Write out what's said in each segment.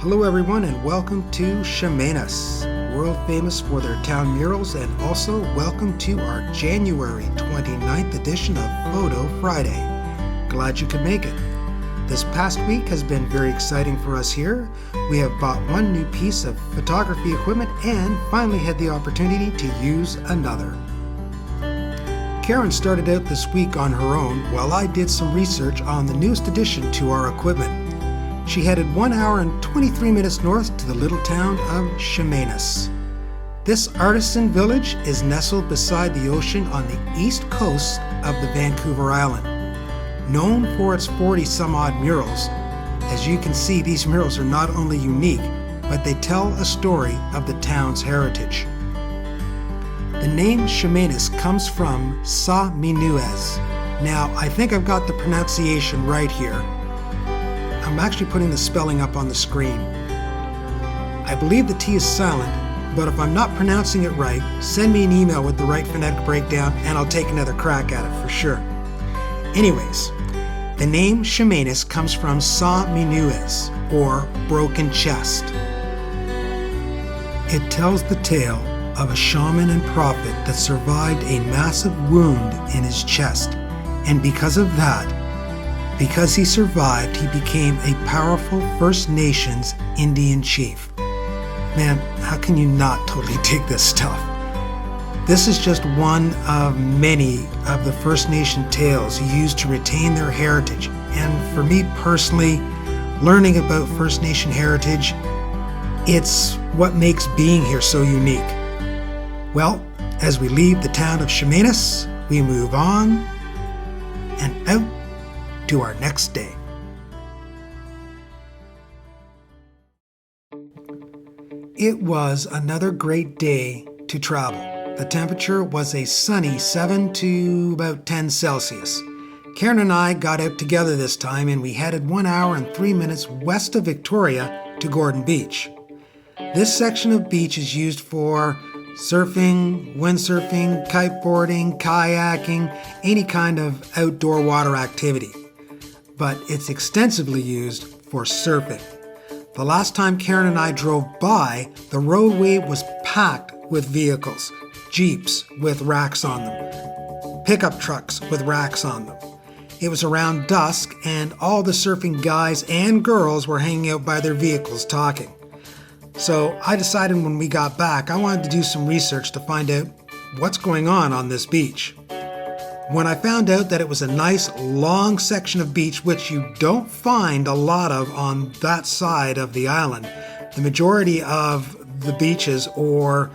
Hello everyone and welcome to Chemainus, world famous for their town murals, and also welcome to our January 29th edition of Foto Friday. Glad you could make it. This past week has been very exciting for us here. We have bought one new piece of photography equipment and finally had the opportunity to use another. Karen started out this week on her own while I did some research on the newest addition to our equipment. She headed 1 hour and 23 minutes north to the little town of Chemainus. This artisan village is nestled beside the ocean on the east coast of the Vancouver Island. Known for its 40-some-odd murals, as you can see, these murals are not only unique, but they tell a story of the town's heritage. The name Chemainus comes from Sa Minuez. Now, I think I've got the pronunciation right here. I'm actually putting the spelling up on the screen. I believe the T is silent, but if I'm not pronouncing it right, send me an email with the right phonetic breakdown and I'll take another crack at it for sure. Anyways, the name Chemainus comes from Sa Minuez, or broken chest. It tells the tale of a shaman and prophet that survived a massive wound in his chest, and because of that, because he survived, he became a powerful First Nations Indian chief. Man, how can you not totally dig this stuff? This is just one of many of the First Nation tales used to retain their heritage. And for me personally, learning about First Nation heritage, it's what makes being here so unique. Well, as we leave the town of Chemainus, we move on and out to our next day. It was another great day to travel. The temperature was a sunny 7 to about 10 Celsius. Karen and I got out together this time and we headed 1 hour and 3 minutes west of Victoria to Gordon Beach. This section of beach is used for surfing, windsurfing, kiteboarding, kayaking, any kind of outdoor water activity. But it's extensively used for surfing. The last time Karen and I drove by, the roadway was packed with vehicles, Jeeps with racks on them, pickup trucks with racks on them. It was around dusk and all the surfing guys and girls were hanging out by their vehicles talking. So I decided when we got back, I wanted to do some research to find out what's going on this beach. When I found out that it was a nice long section of beach, which you don't find a lot of on that side of the island, the majority of the beaches or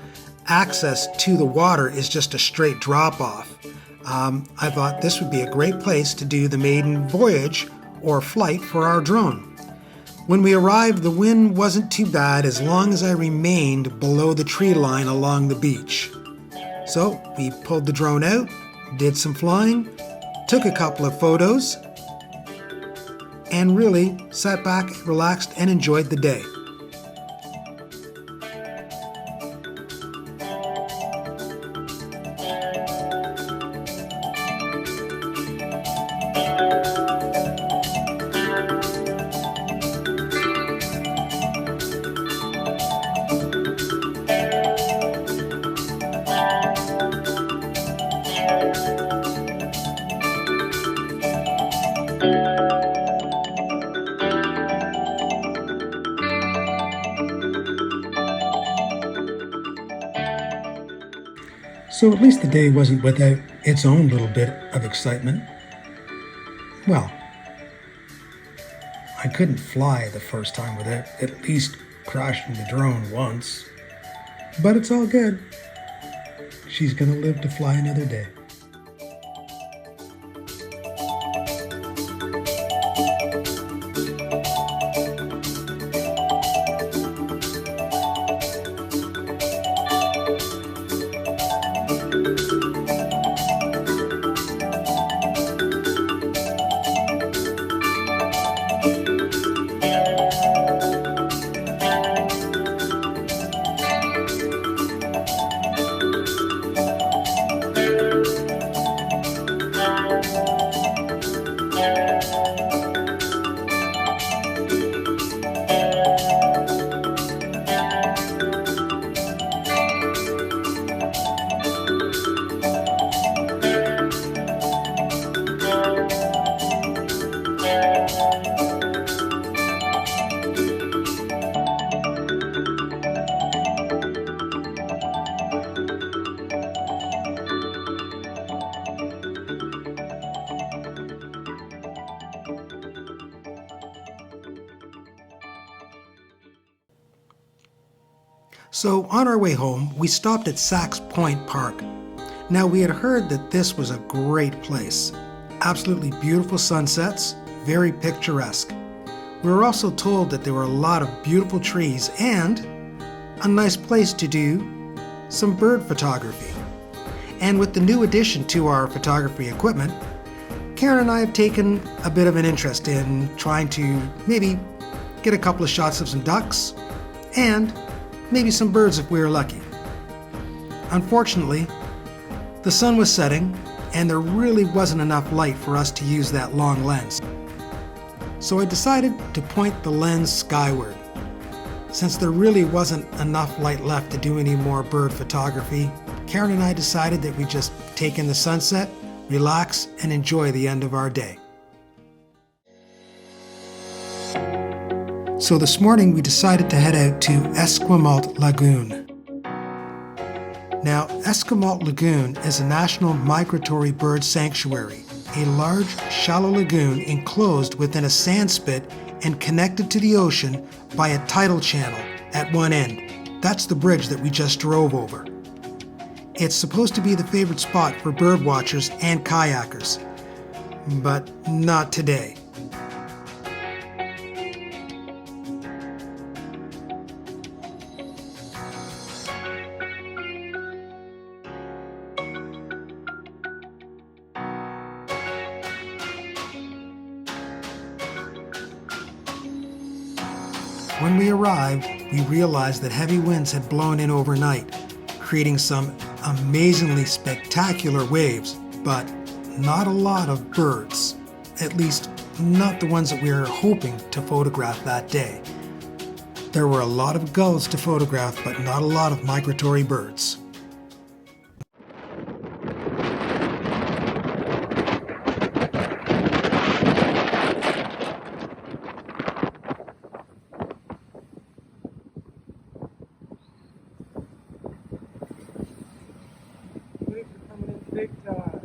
access to the water is just a straight drop off. I thought this would be a great place to do the maiden voyage or flight for our drone. When we arrived, the wind wasn't too bad as long as I remained below the tree line along the beach. So we pulled the drone out, did some flying, took a couple of photos, and really sat back, relaxed, and enjoyed the day. So at least the day wasn't without its own little bit of excitement. Well, I couldn't fly the first time without at least crashing the drone once. But it's all good. She's gonna live to fly another day. So on our way home, we stopped at Sax Point Park. Now we had heard that this was a great place. Absolutely beautiful sunsets, very picturesque. We were also told that there were a lot of beautiful trees and a nice place to do some bird photography. And with the new addition to our photography equipment, Karen and I have taken a bit of an interest in trying to maybe get a couple of shots of some ducks and maybe some birds if we were lucky. Unfortunately, the sun was setting and there really wasn't enough light for us to use that long lens. So I decided to point the lens skyward. Since there really wasn't enough light left to do any more bird photography, Karen and I decided that we'd just take in the sunset, relax, and enjoy the end of our day. So this morning we decided to head out to Esquimalt Lagoon. Now, Esquimalt Lagoon is a national migratory bird sanctuary, a large, shallow lagoon enclosed within a sand spit and connected to the ocean by a tidal channel at one end. That's the bridge that we just drove over. It's supposed to be the favorite spot for bird watchers and kayakers, but not today. When we arrived, we realized that heavy winds had blown in overnight, creating some amazingly spectacular waves, but not a lot of birds. At least, not the ones that we were hoping to photograph that day. There were a lot of gulls to photograph, but not a lot of migratory birds. Big time.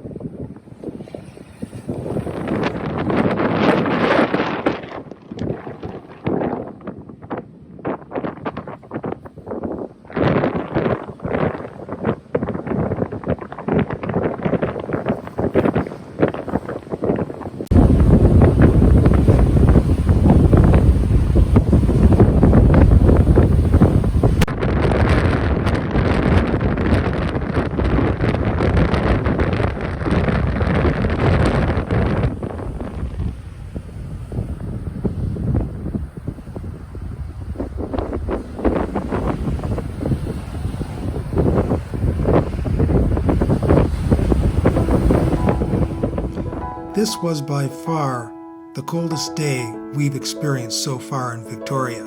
This was by far the coldest day we've experienced so far in Victoria.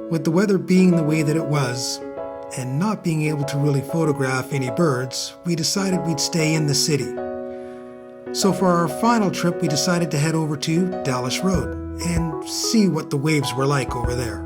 With the weather being the way that it was, and not being able to really photograph any birds, we decided we'd stay in the city. So for our final trip, we decided to head over to Dallas Road and see what the waves were like over there.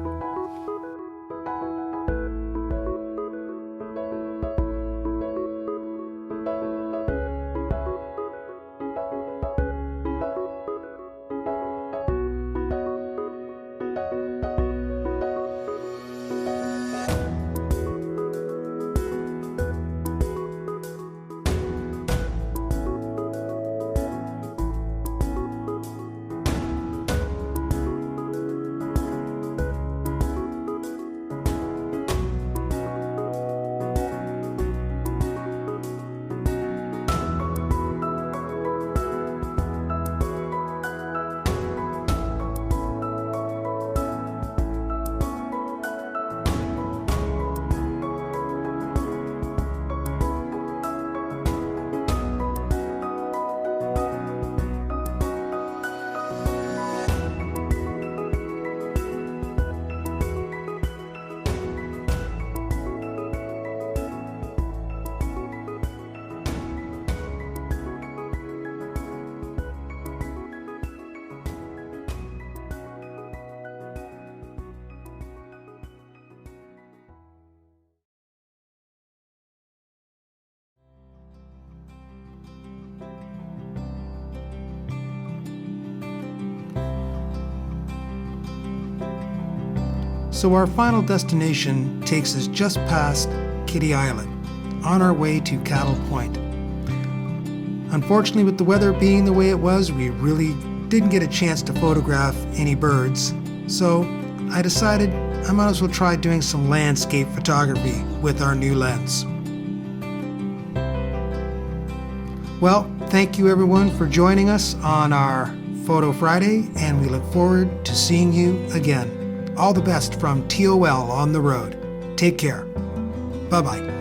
So our final destination takes us just past Kitty Island, on our way to Cattle Point. Unfortunately, with the weather being the way it was, we really didn't get a chance to photograph any birds, so I decided I might as well try doing some landscape photography with our new lens. Well, thank you everyone for joining us on our Foto Friday, and we look forward to seeing you again. All the best from TOL on the road. Take care. Bye-bye.